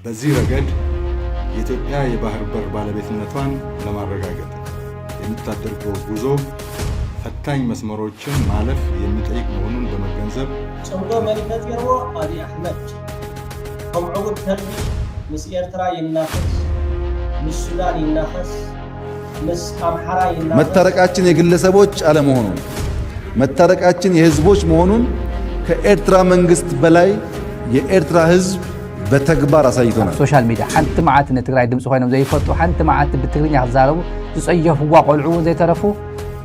በዚህ ረገድ የኢትዮጵያ የባህር በር ባለቤትነቷን ለማረጋገጥ የምታደርገው ጉዞ ፈታኝ መስመሮችን ማለፍ የሚጠይቅ መሆኑን በመገንዘብ ጽምዶ መሪነት የሮ አብይ አህመድ ከምዑድ ተርቢ ምስ ኤርትራ ይናፈስ ምስ ሱዳን ይናፈስ ምስ አምሐራ ይናፈስ መታረቃችን የግለሰቦች አለመሆኑን መታረቃችን የህዝቦች መሆኑን ከኤርትራ መንግስት በላይ የኤርትራ ህዝብ በተግባር አሳይቶናል። ሶሻል ሚዲያ ሓንቲ መዓት ንትግራይ ድምፂ ኮይኖም ዘይፈጡ ሓንቲ መዓት ብትግርኛ ክዛረቡ ዝፀየፍዋ ቆልዑ ዘይተረፉ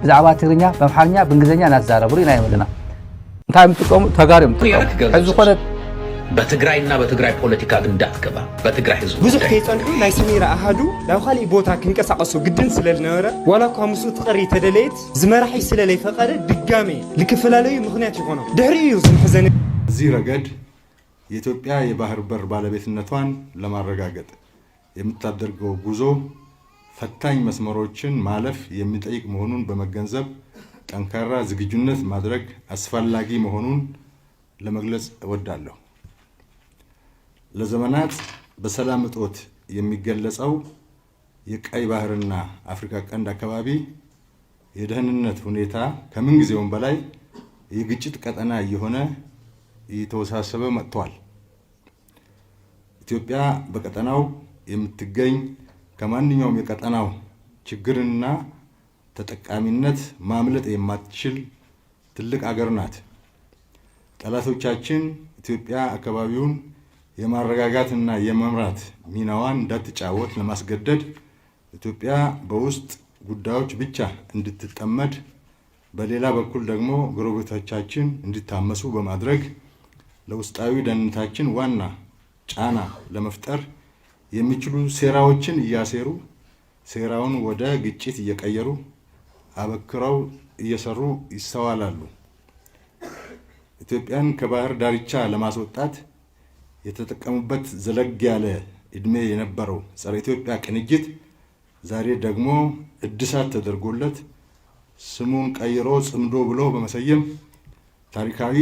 ብዛዕባ ትግርኛ በአምሓርኛ በእንግሊዝኛ እናዛረቡ ኢና ይመለና እንታይ ምጥቆሙ ተጋሪም ሕዚ ኮነ በትግራይና በትግራይ ፖለቲካ እንዳትገባ በትግራይ ህዝብ ብዙሕ ከይጸንሑ ናይ ሰሜራ አሃዱ ናብ ካሊእ ቦታ ክንቀሳቀሱ ግድን ስለዝነበረ ዋላ እኳ ምስኡ ትቐሪ ተደለየት ዝመራሒ ስለለይፈቐደ ድጋሜ ልክፈላለዩ ምክንያት ይኾኖ ድሕሪ እዩ ዝምሕዘን። እዚህ ረገድ የኢትዮጵያ የባህር በር ባለቤትነቷን ለማረጋገጥ የምታደርገው ጉዞ ፈታኝ መስመሮችን ማለፍ የሚጠይቅ መሆኑን በመገንዘብ ጠንካራ ዝግጁነት ማድረግ አስፈላጊ መሆኑን ለመግለጽ እወዳለሁ። ለዘመናት በሰላም እጦት የሚገለጸው የቀይ ባህርና አፍሪካ ቀንድ አካባቢ የደህንነት ሁኔታ ከምን ጊዜውም በላይ የግጭት ቀጠና እየሆነ እየተወሳሰበ መጥቷል። ኢትዮጵያ በቀጠናው የምትገኝ ከማንኛውም የቀጠናው ችግርና ተጠቃሚነት ማምለጥ የማትችል ትልቅ አገር ናት። ጠላቶቻችን ኢትዮጵያ አካባቢውን የማረጋጋትና የመምራት ሚናዋን እንዳትጫወት ለማስገደድ ኢትዮጵያ በውስጥ ጉዳዮች ብቻ እንድትጠመድ፣ በሌላ በኩል ደግሞ ጎረቤቶቻችን እንዲታመሱ በማድረግ ለውስጣዊ ደህንነታችን ዋና ጫና ለመፍጠር የሚችሉ ሴራዎችን እያሴሩ ሴራውን ወደ ግጭት እየቀየሩ አበክረው እየሰሩ ይስተዋላሉ። ኢትዮጵያን ከባህር ዳርቻ ለማስወጣት የተጠቀሙበት ዘለግ ያለ እድሜ የነበረው ጸረ ኢትዮጵያ ቅንጅት ዛሬ ደግሞ እድሳት ተደርጎለት ስሙን ቀይሮ ጽምዶ ብሎ በመሰየም ታሪካዊ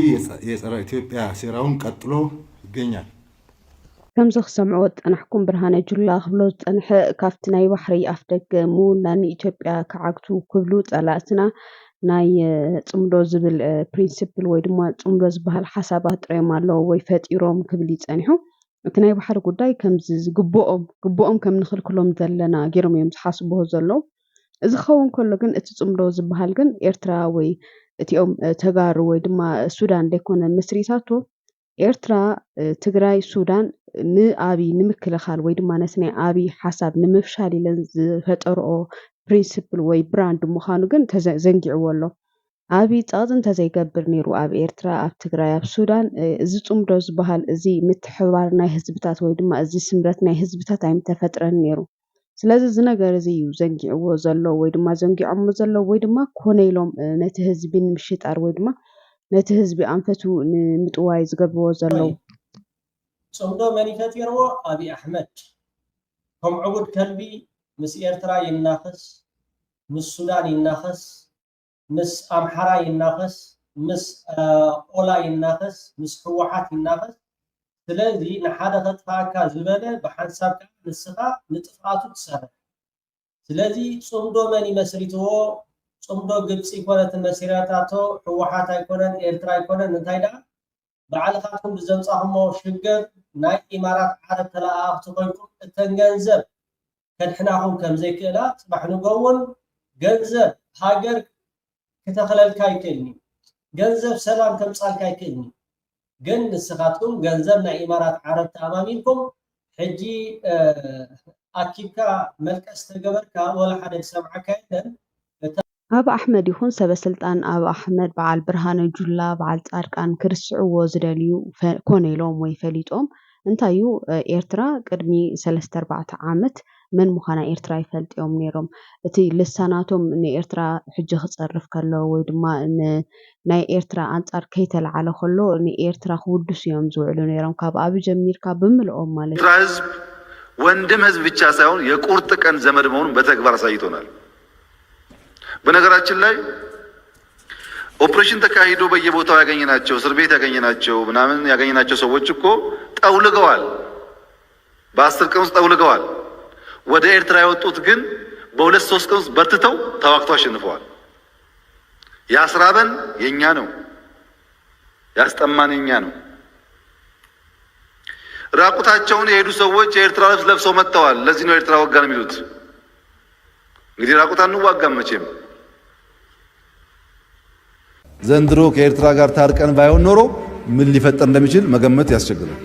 የጸረ ኢትዮጵያ ሴራውን ቀጥሎ ይገኛል። كم زخ سمعوا أنحكم برهانة جلا خبلوت أنح كافتنا يبحري أفدق مونا إثيوبيا كعقتو كبلوت على أسنا ناي تمدو زبل برينسيبل ويدما تمدو زبها الحسابات ريما لو ويفات إيروم كبليت أنحو كنا يبحر قداي كم زز قبوهم كم نخل كلهم دلنا غيرهم يمسحاسبوه زلو إذا خون كله جن تمدو زبها الجن إيرترا وي تيوم تجار ويدما السودان ديكون المصرياتو إيرترا تجراي السودان نأبي نمكلخال ويدما نسني أبي حسب نمفشال لنز فترة برينسيبل وي براند مخانو جن تزنجع والله أبي تأذن تزي قبر نيرو أبي إيرترا أب تجراي أب السودان زتوم روز بحال زي متحوار ناي حزبتات ويدما زي سمرت ناي حزبتات عم تفترة نيرو سلازم زنجر زي زنجع وزلوا ويدما زنجع مزلوا ويدما كونيلهم نتهزبين مشيت أر ويدما نتهزبي أنفتو نمتواي زقبوا زلوا صمدو منيفت يرو أبي أحمد هم عبود كلبي مس إيرترا يناخس مس سودان يناخس مس أمحرا يناخس مس أولا يناخس مس حوحات يناخس سلازي نحادة تفاكا زبالة بحنساب نسخة نتفاعتو تسهل سلازي صمدو مني مسريتو صمدو قبس يكونت المسيراتاتو حوحات يكونن إيرترا يكونن نتايدا بعلقاتكم بزمصاهم شجر ناي إمارات عرب تلاقوا تقولكم التنجنزب كنحناهم كم زي كلا صبحنا جوون جنزب هاجر كتخلل كايكلني جنزب سلام كم صار كايكلني جن السخاتكم جنزبنا إمارات عرب تأمامينكم حجي أكيكا ملك استجبر كا ولا حد سمع كايدن أبا أحمد يكون سبب سلطان أبا أحمد بعل برهانة جلا بعل تاركان كرسعو وزراليو كونيلوم ويفليتهم انتايو إيرترا قدمي 3-4 عامت من مخانا إيرترا يفلت يوم نيروم اتي لساناتهم ان إيرترا حجة خصرف كالو ويدما ان ناي إيرترا انتار كيتل على خلو ان إيرترا خودس يوم زوعلو نيروم كاب أبي جميل كاب بملقوم مالي ህዝብ ወንድም ህዝብ ብቻ ሳይሆን የቁርጥ ቀን ዘመድ መሆኑን በተግባር አሳይቶናል። በነገራችን ላይ ኦፕሬሽን ተካሂዶ በየቦታው ያገኘናቸው እስር ቤት ያገኘናቸው ምናምን ያገኘናቸው ሰዎች እኮ ጠውልገዋል። በ10 ቀን ውስጥ ጠውልገዋል። ወደ ኤርትራ የወጡት ግን በ2-3 ቀን ውስጥ በርትተው ተዋግተው አሸንፈዋል። ያስራበን የኛ ነው፣ ያስጠማን የኛ ነው። ራቁታቸውን የሄዱ ሰዎች የኤርትራ ልብስ ለብሰው መጥተዋል። ለዚህ ነው ኤርትራ ወጋን የሚሉት። እንግዲህ ራቁት አንዋጋም መቼም። ዘንድሮ ከኤርትራ ጋር ታርቀን ባይሆን ኖሮ ምን ሊፈጠር እንደሚችል መገመት ያስቸግራል።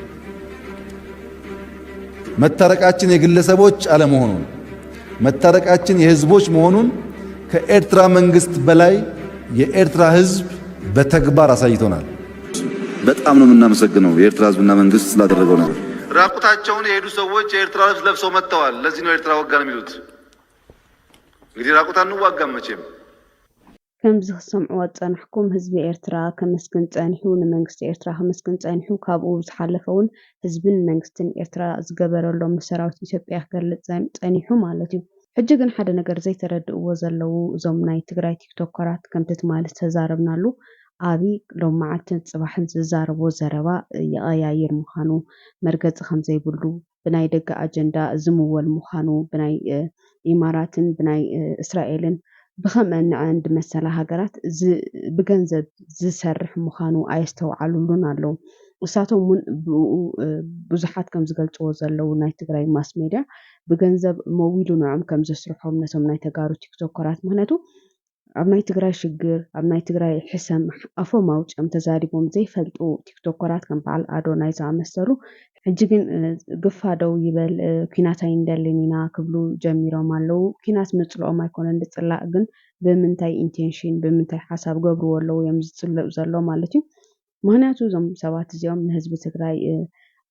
መታረቃችን የግለሰቦች አለመሆኑን መታረቃችን የህዝቦች መሆኑን ከኤርትራ መንግስት በላይ የኤርትራ ህዝብ በተግባር አሳይቶናል። በጣም ነው የምናመሰግነው የኤርትራ ህዝብና መንግስት ስላደረገው ነገር። ራቁታቸውን የሄዱ ሰዎች የኤርትራ ልብስ ለብሰው መጥተዋል። ለዚህ ነው ኤርትራ ወጋን የሚሉት። እንግዲህ ራቁት አንዋጋም መቼም። ከምዚ ክሰምዕዎ ፀናሕኩም ህዝቢ ኤርትራ ከመስግን ፀኒሑ ንመንግስቲ ኤርትራ ከመስግን ፀኒሑ ካብኡ ዝሓለፈ እውን ህዝብን መንግስትን ኤርትራ ዝገበረሎም ሰራዊት ኢትዮጵያ ክገልፅ ፀኒሑ ማለት እዩ። ሕጂ ግን ሓደ ነገር ዘይተረድእዎ ዘለው እዞም ናይ ትግራይ ቲክቶከራት ከምቲ ትማሊ ተዛረብናሉ አብይ ሎም መዓልትን ፅባሕን ዝዛረቦ ዘረባ ይቀያይር ምዃኑ መርገፂ ከምዘይብሉ ብናይ ደገ አጀንዳ ዝምወል ምዃኑ ብናይ ኢማራትን ብናይ እስራኤልን ብከመን መሰላ ሃገራት ብገንዘብ ዝሰርሕ ምዃኑ አየስተውዓሉሉን ኣለው። እሳቶም እውን ብዙሓት ከም ዝገልፅዎ ዘለው ናይ ትግራይ ማስ ሜድያ ብገንዘብ መዊሉ ንዖም ከም ዘስርሖም ነቶም ናይ ተጋሩ ቲክቶከራት ምክንያቱ ኣብ ናይ ትግራይ ሽግር ኣብ ናይ ትግራይ ሕሰም ኣፎም ኣውፅኦም ተዛሪቦም ዘይፈልጡ ቲክቶከራት ከም በዓል ኣዶናይ ዝኣመሰሉ ሕጂ ግን ግፋደው ይበል ኩናት ኣይንደልን ኢና ክብሉ ጀሚሮም ኣለው። ኩናት ምፅልኦም ኣይኮነን ዝፅላእ ግን ብምንታይ ኢንቴንሽን ብምንታይ ሓሳብ ገብርዎ ኣለው እዮም ዝፅልኡ ዘሎ ማለት እዩ። ምክንያቱ እዞም ሰባት እዚኦም ንህዝቢ ትግራይ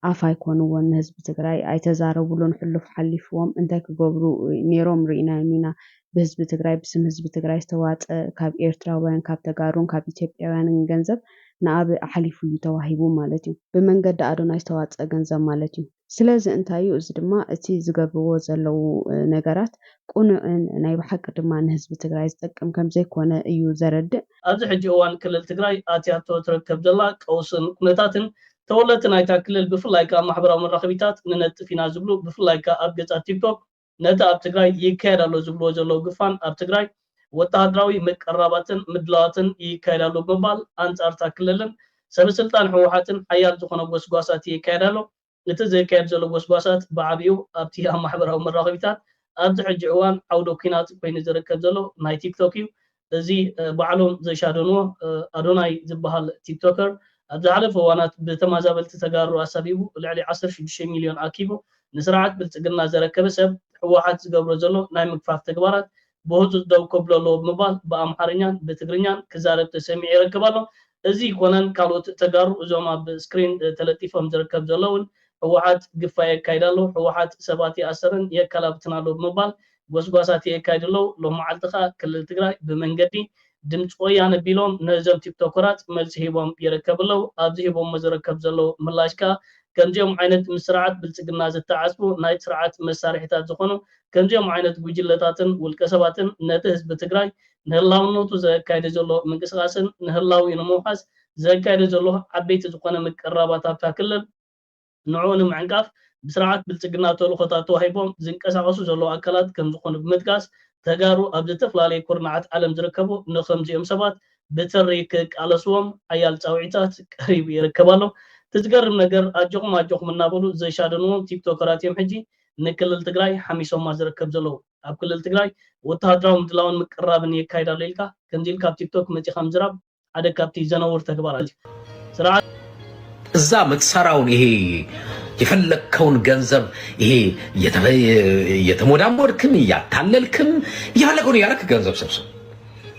ኣፍ ኣይኮንዎን ንህዝቢ ትግራይ ኣይተዛረቡሉን ሕሉፍ ሓሊፍዎም እንታይ ክገብሩ ነይሮም ርኢናዮም ኢና። ብህዝቢ ትግራይ ብስም ህዝቢ ትግራይ ዝተዋፀ ካብ ኤርትራውያን ካብ ተጋሩን ካብ ኢትዮጵያውያንን ገንዘብ ንኣብ ኣሕሊፉ እዩ ተዋሂቡ ማለት እዩ። ብመንገዲ ኣዶናይ ዝተዋፀ ገንዘብ ማለት እዩ። ስለዚ እንታይ እዩ እዚ ድማ እቲ ዝገብርዎ ዘለው ነገራት ቁኑዕን ናይ ብሓቂ ድማ ንህዝቢ ትግራይ ዝጠቅም ከም ዘይኮነ እዩ ዘረድእ። ኣብዚ ሕጂ እዋን ክልል ትግራይ ኣትያቶ ትርከብ ዘላ ቀውስን ኩነታትን ተወለቲ ናይታ ክልል ብፍላይ ካብ ማሕበራዊ መራኸቢታት ንነጥፍ ኢና ዝብሉ ብፍላይ ኣብ ገጻት ቲክቶክ ነቲ ኣብ ትግራይ ይካየድ ኣሎ ዝብልዎ ዘለው ግፋን ኣብ ትግራይ ወታደራዊ መቀረባትን ምድላዋትን ይካየድ ኣሎ ብምባል ኣንጻርታ ክልልን ሰበስልጣን ህወሓትን ሓያል ዝኾነ ጎስጓሳት ይካየድ ኣሎ። እቲ ዘይካየድ ዘሎ ጎስጓሳት ብዓብዩ ኣብቲ ኣብ ማሕበራዊ መራኸቢታት ኣብዚ ሕጂ እዋን ዓውደ ኩናት ኮይኑ ዝርከብ ዘሎ ናይ ቲክቶክ እዩ። እዚ ባዕሎም ዘሻደንዎ ኣዶናይ ዝበሃል ቲክቶከር ኣብ ዝሓለፈ እዋናት ብተመዛበልቲ ተጋሩ ኣሳቢቡ ልዕሊ 16 ሚልዮን ኣኪቡ ንስርዓት ብልፅግና ዘረከበ ሰብ ህወሓት ዝገብሮ ዘሎ ናይ ምግፋፍ ተግባራት ብህፁፅ ደው ከብሎ ኣለዎ ብምባል ብኣምሓርኛን ብትግርኛን ክዛረብ ተሰሚዑ ይረክብ ኣሎ። እዚ ኮነን ካልኦት ተጋሩ እዞም ኣብ ስክሪን ተለጢፎም ዝርከብ ዘለውን ህወሓት ግፋ የካይድ ኣሎ፣ ህወሓት ሰባት ይኣስርን የከላብትን ኣሎ ብምባል ጎስጓሳት የካይድ ኣለው። ሎም መዓልቲ ኸ ክልል ትግራይ ብመንገዲ ድምፂ ወያነ ቢሎም ነዞም ቲክቶከራት መልሲ ሂቦም ይረከብ ኣለው። ኣብዚ ሂቦሞ ዝረከብ ዘለው ምላሽ ከዓ ከምዚኦም ዓይነት ምስርዓት ብልፅግና ዝተዓፅቡ ናይ ስርዓት መሳርሒታት ዝኾኑ ከምዚኦም ዓይነት ጉጅለታትን ውልቀ ሰባትን ነቲ ህዝቢ ትግራይ ንህላውነቱ ዘካይደ ዘሎ ምንቅስቃስን ንህላዊ ንምውሓስ ዘካይደ ዘሎ ዓበይቲ ዝኾነ ምቅራባት ኣብታ ክልል ንዑ ንምዕንቃፍ ብስርዓት ብልፅግና ተልእኾታት ተዋሂቦም ዝንቀሳቀሱ ዘሎ ኣካላት ከም ዝኾኑ ብምጥቃስ ተጋሩ ኣብ ዝተፈላለየ ኩርናዓት ዓለም ዝርከቡ ንከምዚኦም ሰባት ብትሪ ክቃለስዎም ሓያል ፃውዒታት ቀሪቡ ይርከብ ኣሎ። ትዝገርም ነገር ኣጆኹም እናበሉ ዘሻደንዎም ቲክቶከራት እዮም ሕጂ ንክልል ትግራይ ሓሚሶማ ዝርከብ ዘለው። ኣብ ክልል ትግራይ ወታደራዊ ምድላውን ምቅራብን የካይድ ኣሎ ኢልካ ከምዚ ኢልካ ኣብ ቲክቶክ መፂኻ ምዝራብ ሓደ ካብቲ ዘነውር ተግባራት እዩ። ስርዓት እዛ ምትሰራውን ይሄ የፈለከውን ገንዘብ ይሄ የተሞዳሞድክም እያታለልክም የፈለከውን ያረክ ገንዘብ ሰብስብ።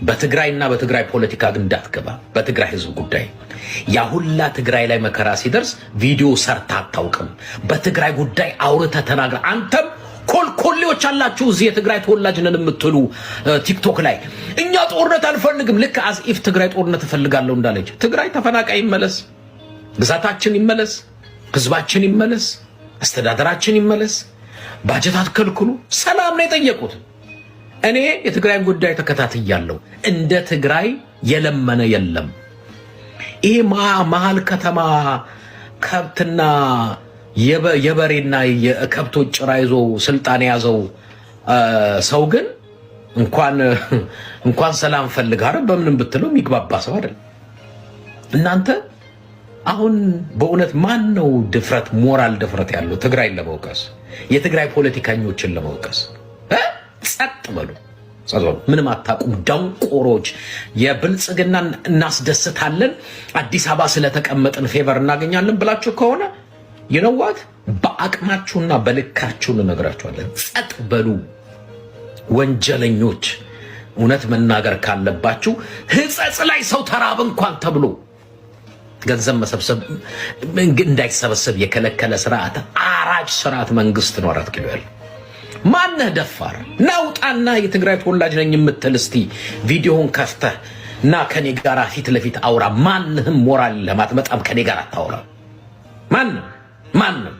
በትግራይና በትግራይ ፖለቲካ ግን እንዳትገባ። በትግራይ ህዝብ ጉዳይ ያ ሁላ ትግራይ ላይ መከራ ሲደርስ ቪዲዮ ሰርታ አታውቅም። በትግራይ ጉዳይ አውርተህ ተናግረህ አንተም ኮልኮሌዎች አላችሁ እዚህ የትግራይ ተወላጅ ነን የምትሉ ቲክቶክ ላይ እኛ ጦርነት አንፈልግም። ልክ አዝኢፍ ትግራይ ጦርነት እፈልጋለሁ እንዳለች ትግራይ ተፈናቃይ ይመለስ፣ ግዛታችን ይመለስ፣ ህዝባችን ይመለስ፣ አስተዳደራችን ይመለስ፣ ባጀት አትከልክሉ። ሰላም ነው የጠየቁት። እኔ የትግራይን ጉዳይ ተከታትያለሁ። እንደ ትግራይ የለመነ የለም። ይሄ መሀል ከተማ ከብትና የበሬና የከብቶች ጭራ ይዞ ስልጣን ያዘው ሰው ግን እንኳን ሰላም ፈልግ አይደል በምንም ብትለው የሚግባባ ሰው አይደል። እናንተ አሁን በእውነት ማን ነው ድፍረት ሞራል ድፍረት ያለው ትግራይን ለመውቀስ የትግራይ ፖለቲከኞችን ለመውቀስ? ጸጥ በሉ። ምንም አታውቁም ደንቆሮች። የብልጽግናን እናስደስታለን አዲስ አበባ ስለተቀመጥን ፌቨር እናገኛለን ብላችሁ ከሆነ ይነዋት በአቅማችሁና በልካችሁ እንነግራችኋለን። ጸጥ በሉ ወንጀለኞች። እውነት መናገር ካለባችሁ ሕጸጽ ላይ ሰው ተራብ እንኳን ተብሎ ገንዘብ መሰብሰብ እንዳይሰበሰብ የከለከለ ስርዓት አራጅ ስርዓት መንግስት ነው። 4 ኪሎ ያለ ማነህ ደፋር ናውጣና የትግራይ ተወላጅ ነኝ የምትል እስቲ ቪዲዮውን ከፍተህ እና ከኔ ጋር ፊት ለፊት አውራ። ማንህም ሞራል ለማትመጣም ከኔ ጋር አታውራ። ማንም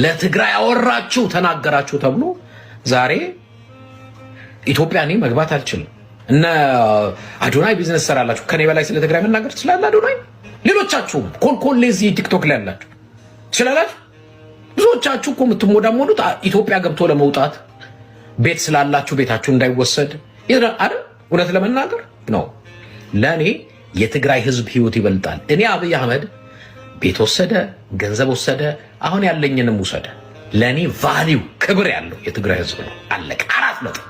ለትግራይ አወራችሁ ተናገራችሁ ተብሎ ዛሬ ኢትዮጵያ እኔ መግባት አልችልም። እነ አዶናይ ቢዝነስ ሰራላችሁ ከኔ በላይ ስለ ትግራይ መናገር ትችላለህ። አዶናይ ሌሎቻችሁም ኮልኮል ለዚህ ቲክቶክ ላይ ያላችሁ ትችላላችሁ። ብዙዎቻችሁ እኮ የምትሞዳሞዱት ኢትዮጵያ ገብቶ ለመውጣት ቤት ስላላችሁ ቤታችሁ እንዳይወሰድ አይደል? እውነት ለመናገር ነው። ለኔ የትግራይ ህዝብ ህይወት ይበልጣል። እኔ አብይ አህመድ ቤት ወሰደ፣ ገንዘብ ወሰደ፣ አሁን ያለኝንም ወሰደ፣ ለኔ ቫልዩ ክብር ያለው የትግራይ ህዝብ ነው። አለቀ። 4 ነጥብ።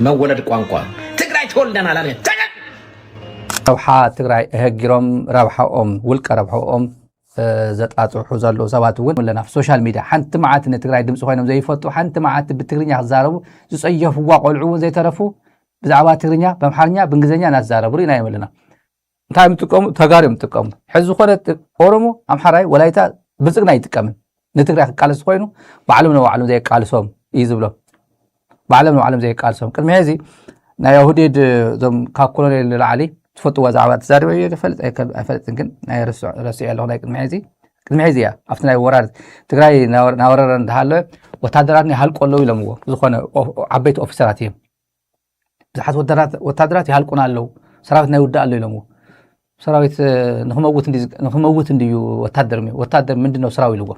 መወለድ ቋንቋ ትግራይ ተወልደናል አለ ረብሓ ትግራይ እህጊሮም ረብሓኦም ውልቀ ረብሓኦም ዘጣጽሑ ዘሎ ሰባት እውን ለና ሶሻል ሚዲያ ሓንቲ መዓት ንትግራይ ድምፂ ኮይኖም ዘይፈጡ ሓንቲ መዓት ብትግርኛ ክዛረቡ ዝፀየፍዋ ቆልዑ እውን ዘይተረፉ ብዛዕባ ትግርኛ በአምሓርኛ ብእንግሊዝኛ እናዛረቡ ኢና የመለና እንታይ የምጥቀሙ ተጋሩ የምጥቀሙ ሕዚ ዝኾነ ኦሮሞ ኣምሓራይ ወላይታ ብልፅግና ይጥቀምን ንትግራይ ክቃለስ ኮይኑ ባዕሎም ንባዕሎም ዘይቃልሶም እዩ ዝብሎም ባዕሎም ንባዕሎም ዘይቃልሶም ቅድሚ ሕዚ ናይ ሁዴድ እዞም ካብ ኮሎኔል ንላዕሊ ትፈጥዋ ዛዕባ ተዛሪበ ኣይፈልጥን ግን ናይ ረሲዑ ኣለኹ ናይ ቅድሚ ሕዚ እያ ኣብቲ ናይ ወራር ትግራይ ናወረረ እንዳሃለወ ወታደራት ይሃልቁ ኣለዉ ኢሎምዎ ዝኾነ ዓበይቲ ኦፊሰራት እዮም ብዙሓት ወታደራት ይሃልቁና ኣለዉ ሰራዊት ናይ ውዳእ ኣሎ ኢሎምዎ ሰራዊት ንክመውት እንድዩ ወታደር ምንድነው ስራው ኢልዎ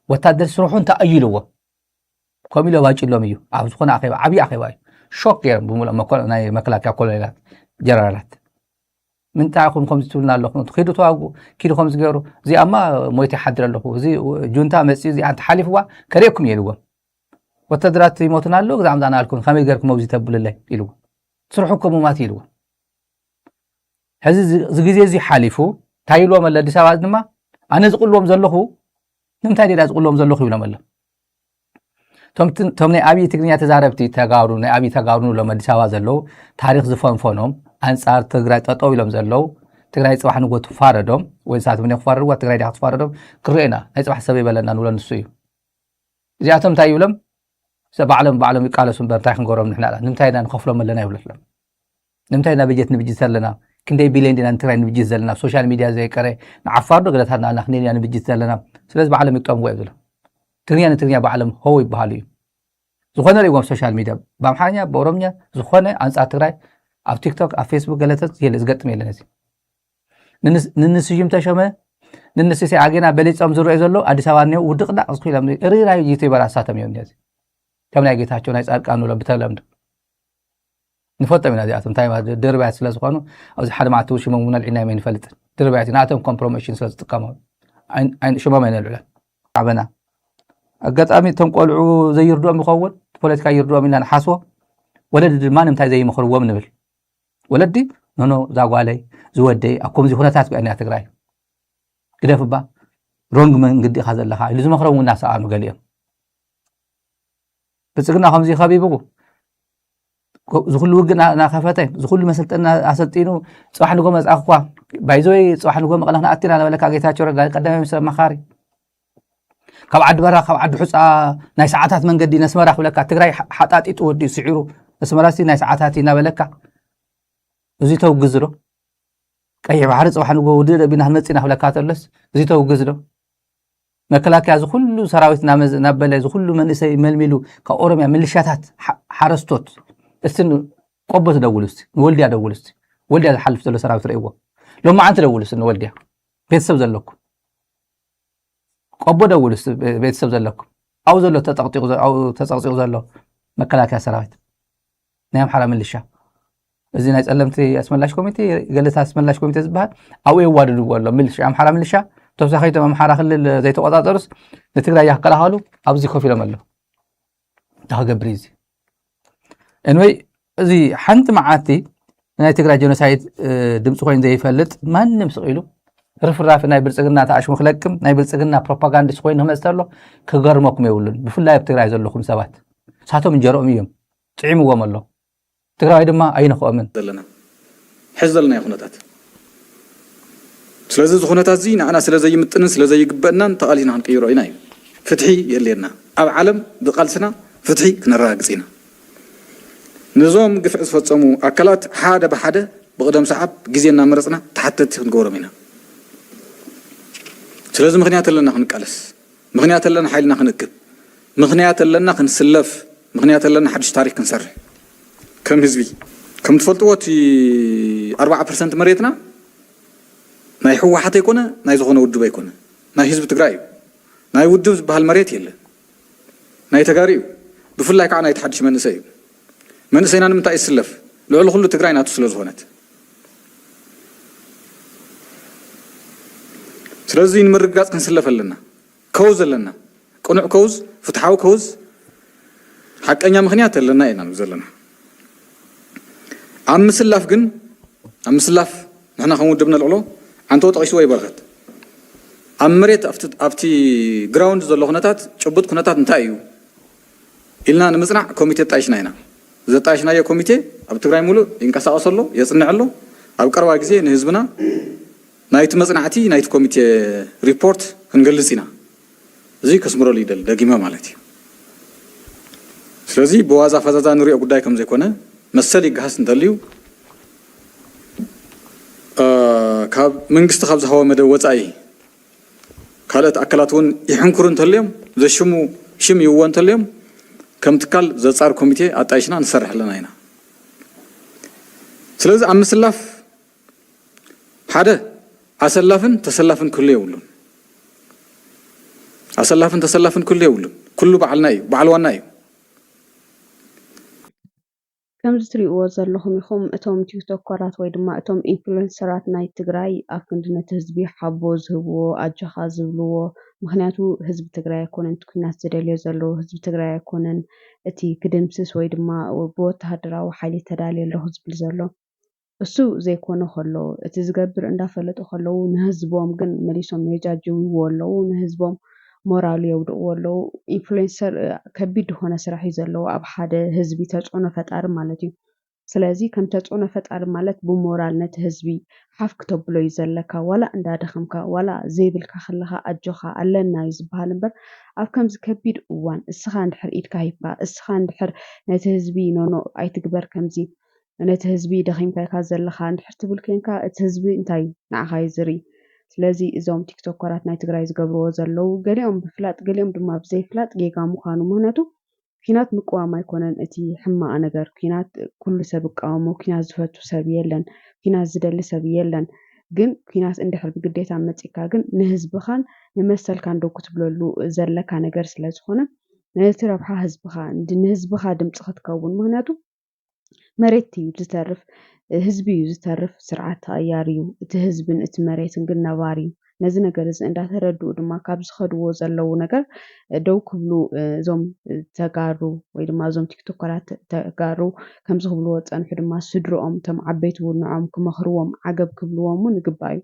ወታደር ስርሑ እንታይ እዩ ኢልዎ ከምኡ ኢሎ ባጭሎም እዩ ኣብ ዝኾነ ኣኼባ ዓብዪ ኣኼባ እዩ ሾክ ገይሮም ብምሉእ ናይ መከላከያ ኮሎኔላት ጀነራላት ምንታይ ኢኹም ከምዚ ትብልና ኣለኹም ኪዱ ተዋግኡ ኪዱ ከምዚ ገይሩ እዚኣማ ሞይቲ ይሓድር ኣለኹ እዚ ጁንታ መፅኡ እዚኣ ተሓሊፍዋ ከሪአኩም እየ ኢልዎም ወታደራት ይሞቱና ኣለዉ ግዛዕ ምዛና ኣልኩም ከመይ ገርኩም መብዚ ተብልለይ ኢልዎ ስርሑ ከምኡማት ኢልዎ ሕዚ እዚ ግዜ እዚ ሓሊፉ እንታይ ኢልዎም ኣሎ ኣዲስ ኣበባ ድማ ኣነ ዝቕልዎም ዘለኹ ንምንታይ ዴዳ ዝቕልዎም ዘለኹ ይብሎም ኣሎ ቶም ናይ ኣብዪ ትግርኛ ተዛረብቲ ተጋሩ ናይ ኣብዪ ተጋሩ ንብሎም ኣዲስ ኣበባ ዘለዉ ታሪክ ዝፈንፈኖም ኣንጻር ትግራይ ጠጠው ኢሎም ዘለዉ ትግራይ ፅባሕ ንጎ ትፋረዶም ወይ ንሳት ምን ክፋረድዋ ትግራይ ዲኻ ትፋረዶም ክርኤና ናይ ፅባሕ ሰብ ይበለና ንብሎ ንሱ እዩ እዚኣቶም እንታይ ይብሎም ባዕሎም ይቃለሱ እምበር እንታይ ክንገሮም ንሕና ንምንታይ ኢና ንኸፍሎም ኣለና ይብለሎም ንምንታይ ኢና በጀት ንብጅት ዘለና ክንደይ ቢልዮን ዲና ንትግራይ ንብጅት ዘለና ሶሻል ሚድያ ዘይቀረ ንዓፋርዶ ገለታትና ኣልና ክንደይ ዲና ንብጅት ዘለና ስለዚ ባዕሎም ይጥቀምዎ እዮም ዝብሎም ትግርኛ ንትግርኛ ባዕሎም ሆው ይበሃሉ እዩ ዝኾነ ርእዎም ሶሻል ሚድያ ብኣምሓርኛ ብኦሮምኛ ዝኾነ ኣንጻር ትግራይ ኣብ ቲክቶክ ኣብ ፌስቡክ ገለተት ዝገጥም የለን እዚ ንንስዩም ተሸመ ንንስሴ ኣጌና በሊፆም ዝርአዩ ዘሎ ኣዲስ ኣበባ እኒኦ ውድቕዳቕ ዝኽኢሎም ሪራይ ዩቲበር ኣሳተም እዮም እኒዚ ከም ናይ ጌታቸው ናይ ጻድቃን ንብሎም ብተለምዶ ንፈልጦም ኢና እዚኣቶም እንታይ ድርባያት ስለ ዝኾኑ ኣብዚ ሓደ መዓልቲ ሽሞም እውን ኣልዒና የመን ይፈልጥን ድርባያት ናቶም ኮምፕሮሞሽን ስለ ዝጥቀሙ ሽሞም ኣይነልዑለን ዓበና ኣጋጣሚ እቶም ቆልዑ ዘይርድኦም ይኸውን ፖለቲካ ይርድኦም ኢልና ንሓስቦ ወለዲ ድማ ንምንታይ ዘይምኽርዎም ንብል ወለዲ ኖኖ ዛጓለይ ዝወደይ ኣብ ከምዚ ኩነታት ብአኛ ትግራይ ግደፍባ ሮንግ መንገዲ ኢኻ ዘለኻ ኢሉ ዝመኽሮም እውን እናሰኣኑ ገሊኦም ብልፅግና ከምዚ ከቢቡ ዝኩሉ ውግእ እናኸፈተ ዝኩሉ መሰልጠና ኣሰልጢኑ ፅባሕ ንጎ መፅኣኽ እኳ ባይዘወይ ፅባሕ ንጎ መቐለ ክነኣትና ነበለካ ጌታቸው ረዳ ቀዳማይ ሚኒስትር ኣማኻሪ ካብ ዓዲ በራ ካብ ዓዲ ሑፃ ናይ ሰዓታት መንገዲ ነስመራ ክብለካ ትግራይ ሓጣጢጡ ወዲኡ ስዒሩ ነስመራሲ ናይ ሰዓታት እናበለካ እዚ ተውግዝ ዶ ቀይሕ ባሕሪ ፅባሕ ንጎ ውድእ ደቢና ክንመፂና ክብለካ ተሎስ እዚ ተውግዝ ዶ መከላከያ ዝኩሉ ሰራዊት ናበለ ዝኩሉ መንእሰይ መልሚሉ ካብ ኦሮምያ ምልሻታት ሓረስቶት እስቲ ቆቦ ትደውሉ እስቲ ንወልድያ ደውሉ እስቲ ወልድያ ዝሓልፍ ዘሎ ሰራዊት ርእይዎ ሎማዓንቲ ደውሉ እስቲ ንወልድያ ቤተሰብ ዘለኩም ቆቦ ደውልስ ቤተሰብ ዘለኩም አው ዘሎ ተጠቅጢቁ ዘሎ መከላከያ ሰራዊት ናይ አምሓራ ምልሻ እዚ ናይ ጸለምቲ አስመላሽ ኮሚቴ ገለታ አስመላሽ ኮሚቴ ዝባሃል አው ይዋደዱ ወሎ ምልሻ አምሓራ ምልሻ ተወሳኺቶም አምሓራ ክልል ዘይተቆጣጠሩስ ንትግራይ ያከላሃሉ ኣብዚ ኮፍ ኢሎም ኣሎ ተኸገብር እዚ እንወይ እዚ ሓንቲ መዓልቲ ናይ ትግራይ ጀኖሳይድ ድምፂ ኮይኑ ዘይፈልጥ ማንም ስቂሉ ርፍራፍ ናይ ብልጽግና ተኣሽሙ ክለቅም ናይ ብልጽግና ፕሮፓጋንዲስት ኮይኑ ክመጽተሎ ክገርመኩም ይውሉን ብፍላይ ኣብ ትግራይ ዘለኹም ሰባት ሳቶም እንጀሮኦም እዮም ጥዒምዎም ኣሎ ትግራይ ድማ ኣይንኽኦምን ዘለና ሕዝ ዘለና ይኹነታት ስለዚ ዝኹነታት እዚ ንዓና ስለዘይምጥንን ስለዘይግበአናን ተቓሊና ክንቅይሮ ኢና እዩ ፍትሒ የድልየና ኣብ ዓለም ብቓልስና ፍትሒ ክነረጋግፅ ኢና نزوم قفع فتصمو أكلات حادة بحادة بقدم سحب جزينا مرزنا تحت نقورم هنا. سلازم مغنيات لنا خنقلس مغنيات لنا حيلنا خنكب مغنيات لنا خنسلف مغنيات لنا حدش تاريخ كنسر كم هزبي كم تفلتوا في 4% مريتنا ما يحوى حتى يكون ما يزغون ودو بيكون ما هزب تقرأي ما يودو بهالمريت يلا ما يتقاريو بفلاك عنا يتحدش من نسيب من سينا نمتع السلف لو كله تقرأي ناتو سلوز هونت سلازين مرقات كنسلف لنا كوز لنا قنع كوز فتحاو كوز حق أنيا مغنيات لنا إنا نزلنا عم سلاف جن عم سلاف نحن خمود ابن العلو عن توت عيسوي يبرغت عم مريت أفتي جراوند زلوا هنتات شبوت هنتات نتايو إلنا نمزرع كوميتي تعيشنا هنا إذا تعيشنا يا كوميتي أب تقرأي مولو إنك سأوصل له يصنع له أو كروا جزء نهزبنا نايت مزرعتي نايت كوميتي ريبورت هنجلسينا زي كسمرو ليدل دقيمة مالتي سلزي بوازا فزازا نوري أقول كم زي كونه مسألة جهاز ندليو كاب من قست خبز هوا مدوّت أي قالت أكلاتون يحنكرون تليم زي شم يوان تليم كم تقال زي صار كوميتي أتعيشنا نسرح لنا هنا سلزي عم سلاف حدا أسلافن تسلافن كل يولون أسلافن تسلافن كل يولون كله بعلنايو بعلوانايو كم زتريقوا زلهم يخم اتهم تيكتوك كرات ويدما اتهم انفلونسرات ناي تግራይ ኣብ ክንድነት ህዝቢ ሓቦ ዝህብዎ ኣጃኻ ዝብልዎ ምክንያቱ ህዝቢ ትግራይ ኣይኮነን ኩናት ዝደልዮ ዘሎ ህዝቢ ትግራይ ኣይኮነን እቲ ክድምስስ ወይ ድማ ብወተሃደራዊ ሓይሊ ተዳልየሎ ዝብል ዘሎ እሱ ዘይኮነ ከሎ እቲ ዝገብር እንዳፈለጡ ከለው ንህዝቦም ግን መሊሶም የጃጅውዎ ኣለው ንህዝቦም ሞራል የውድቅዎ ኣለው ኢንፍሉዌንሰር ከቢድ ሆነ ስራሕ ይዘለው ኣብ ሓደ ህዝቢ ተጽዕኖ ፈጣሪ ማለት እዩ ስለዚ ከም ተጽዕኖ ፈጣሪ ማለት ብሞራል ነቲ ህዝቢ ሓፍ ክተብሎ ይዘለካ ዋላ እንዳደኸምካ ዋላ ዘይብልካ خلኻ ኣጆኻ ኣለና ይዝበሃል እምበር ኣብ ከምዚ ከቢድ እዋን እስኻ እንድሕር ኢድካ ሂብካ እስኻ እንድሕር ነቲ ህዝቢ ኖኖ ኣይትግበር ከምዚ ነቲ ህዝቢ ደኺምካ ዘለኻ እንድሕር ትብል ኮንካ እቲ ህዝቢ እንታይ ንዓኻ ይዝሪ ስለዚ እዞም ቲክቶከራት ናይ ትግራይ ዝገብርዎ ዘለው ገሊኦም ብፍላጥ ገሊኦም ድማ ብዘይፍላጥ ጌጋ ምዃኑ ምክንያቱ ኩናት ምቅዋም ኣይኮነን እቲ ሕማቕ ነገር ኩናት ኩሉ ሰብ ይቃወሞ ኩናት ዝፈቱ ሰብ የለን ኩናት ዝደሊ ሰብ የለን ግን ኩናት እንድሕር ብግዴታ መፂካ ግን ንህዝብኻን ንመሰልካን ዶ ክትብለሉ ዘለካ ነገር ስለዝኾነ ነቲ ረብሓ ህዝብኻ ንህዝብኻ ድምፂ ክትከውን ምክንያቱ መሬት እዩ ዝተርፍ ህዝቢ እዩ ዝተርፍ ስርዓት ተቀያሪ እዩ እቲ ህዝብን እቲ መሬትን ግን ነባሪ እዩ ነዚ ነገር እዚ እንዳተረድኡ ድማ ካብ ዝኸድዎ ዘለው ነገር ደው ክብሉ እዞም ተጋሩ ወይ ድማ እዞም ቲክቶከራት ተጋሩ ከም ዝኽብልዎ ፀንሑ ድማ ስድሮኦም ቶም ዓበይቲ ውንዖም ክመኽርዎም ዓገብ ክብልዎም ይግባእ እዩ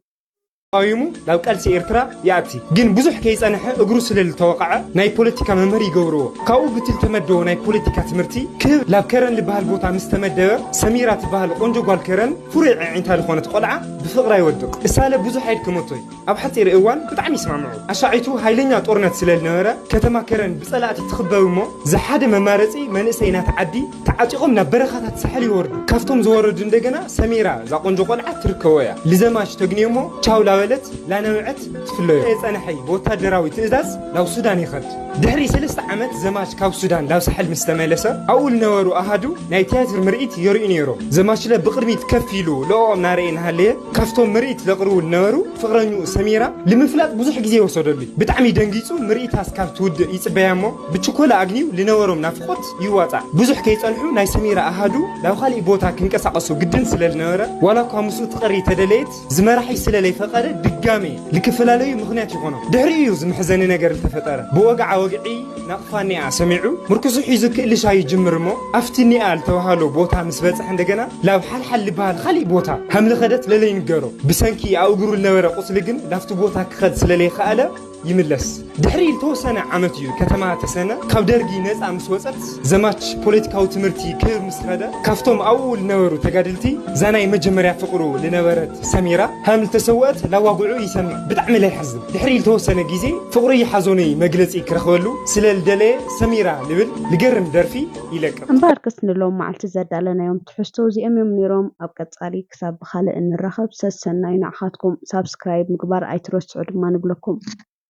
قايمو لو قالسي إرترا يأتي جن بزح كيس أنا أجرس للتوقع ناي بوليتيكا ممري جورو كاو بتل تمدو ناي بوليتيكا تمرتي كيف لو كرن لبهال بوتا مستمدة سميرة بهال أنجو قال كرن فرع عين تالي خونة قلعة بفقرة يودك السالة بزح هيد كمطوي أبحث إيوان بتعمي اسمع معه أشعيتو هايلينيا طورنت سلال نورة كتما كرن بسألة تخبوا مو زحادة ممارسي من إسينا تعدي تعطيهم نبرخة تسحلي ورد كافتم زورد دندقنا سميرة ذا أنجو قلعة تركويا لزماش تجنيمو تشاو ولت لا نوعت تفلو إيه أنا حي بوتادراوي تأزاز لو سوداني خد دحري 3 عامات زماش كاو السودان لاو ساحل مستملسه اول نورو اهادو ناي تياتر مرئيت يرئي نيرو زماش له بقرميت كفيلو لو نارينا هاليه كافتو مرئيت لقرو النورو فقرنيو سميرة لمفلات بزح غزي وسودلي بتعمي دنغيصو مرئيت هاسكاب تود يصبيامو بتشكولا اغنيو لنورو نافقوت يواطع بزح كيصلحو ناي سميرة اهادو لاو خالي بوتا كنقسقسو قدن سلالنوره ولا كامسو تقري تدليت زمراحي سلالي فقره دغامي لكفلالي مخنيات يكونو دحريو زمحزن ነገር ተፈጠረ بوقع وقعي نقفاني سمعو مركزو حيزو كل شاي جمرمو افتني قال توهالو بوتا مسبصح እንደገና لاو حل بال خلي بوتا حمل خدت للي نغرو بسنكي اوغرو النوره قصل ግን لافتو بوتا كخد سلالي خاله يملس دحري توسنه عمتيو كتما تسنه كاب درغي نص امس وصت زماچ بوليتيكاو تمرتي كير مسخده كافتوم اول نورو تغادلتي زناي مجمريا فقرو لنبرت سميرة هم تسوات لاواغعو يسمع بتعم لا يحزن دحري توسنه غيزي فقري يحزوني مغلصي كرخولو سلال دلي سميرة لبل لغرم درفي يلك امباركس نلوم معلت زدالنا يوم تحستو زي امم نيروم اب قصالي كساب خاله انرخب سسناي نعخاتكم سبسكرايب مغبار ايتروس عدما نبلكم